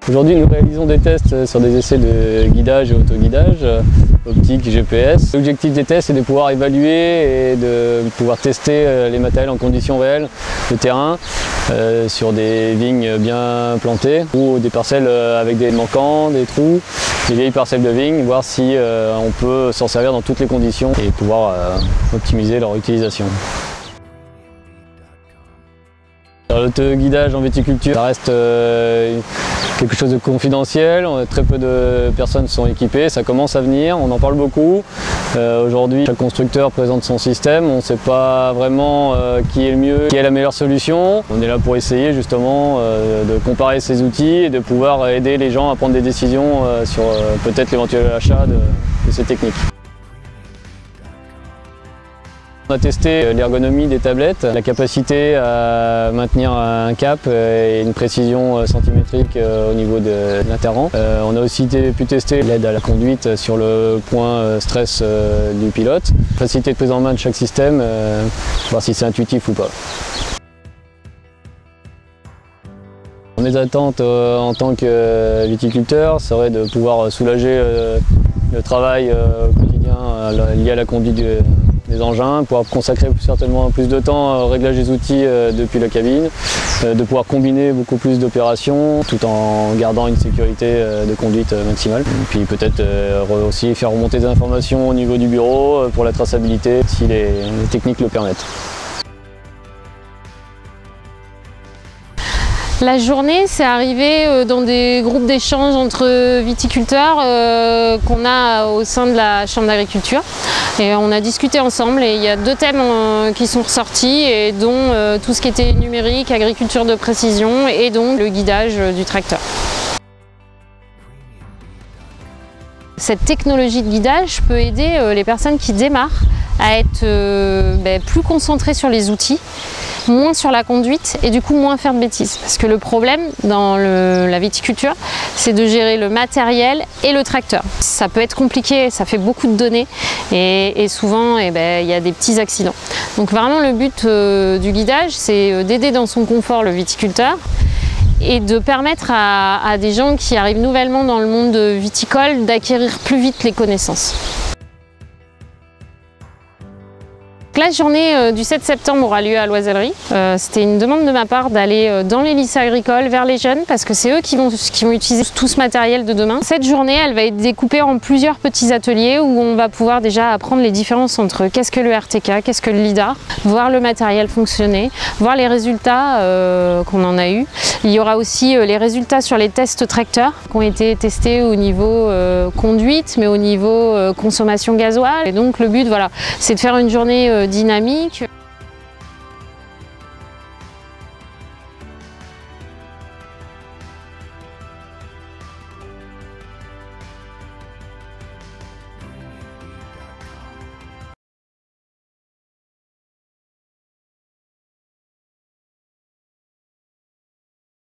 Aujourd'hui, nous réalisons des tests sur des essais de guidage et autoguidage, optique, GPS. L'objectif des tests est de pouvoir évaluer et de pouvoir tester les matériels en conditions réelles de terrain sur des vignes bien plantées ou des parcelles avec des manquants, des trous, des vieilles parcelles de vignes, voir si on peut s'en servir dans toutes les conditions et pouvoir optimiser leur utilisation. L'autoguidage en viticulture, ça reste quelque chose de confidentiel, très peu de personnes sont équipées, ça commence à venir, on en parle beaucoup. Aujourd'hui, chaque constructeur présente son système, on ne sait pas vraiment qui est le mieux, qui est la meilleure solution. On est là pour essayer justement de comparer ces outils et de pouvoir aider les gens à prendre des décisions sur peut-être l'éventuel achat de ces techniques. On a testé l'ergonomie des tablettes, la capacité à maintenir un cap et une précision centimétrique au niveau de l'interrang. On a aussi pu tester l'aide à la conduite sur le point stress du pilote, facilité de prise en main de chaque système, voir si c'est intuitif ou pas. Mes attentes en tant que viticulteur seraient de pouvoir soulager le travail au quotidien lié à la conduite des engins, pouvoir consacrer certainement plus de temps au réglage des outils depuis la cabine, de pouvoir combiner beaucoup plus d'opérations tout en gardant une sécurité de conduite maximale. Et puis peut-être aussi faire remonter des informations au niveau du bureau pour la traçabilité si les techniques le permettent. La journée, c'est arrivé dans des groupes d'échange entre viticulteurs qu'on a au sein de la Chambre d'agriculture. Et on a discuté ensemble et il y a deux thèmes qui sont ressortis, et dont tout ce qui était numérique, agriculture de précision et donc le guidage du tracteur. Cette technologie de guidage peut aider les personnes qui démarrent à être plus concentrées sur les outils, moins sur la conduite et du coup moins faire de bêtises. Parce que le problème dans la viticulture, c'est de gérer le matériel et le tracteur. Ça peut être compliqué, ça fait beaucoup de données et souvent il y a des petits accidents. Donc vraiment le but du guidage, c'est d'aider dans son confort le viticulteur et de permettre à des gens qui arrivent nouvellement dans le monde viticole d'acquérir plus vite les connaissances. La journée du 7 septembre aura lieu à l'Oisellerie. C'était une demande de ma part d'aller dans les lycées agricoles vers les jeunes parce que c'est eux qui vont utiliser tout ce matériel de demain. Cette journée, elle va être découpée en plusieurs petits ateliers où on va pouvoir déjà apprendre les différences entre qu'est-ce que le RTK, qu'est-ce que le LIDAR, voir le matériel fonctionner, voir les résultats qu'on en a eu. Il y aura aussi les résultats sur les tests tracteurs qui ont été testés au niveau conduite, mais au niveau consommation gasoil. Et donc le but, voilà, c'est de faire une journée dynamique.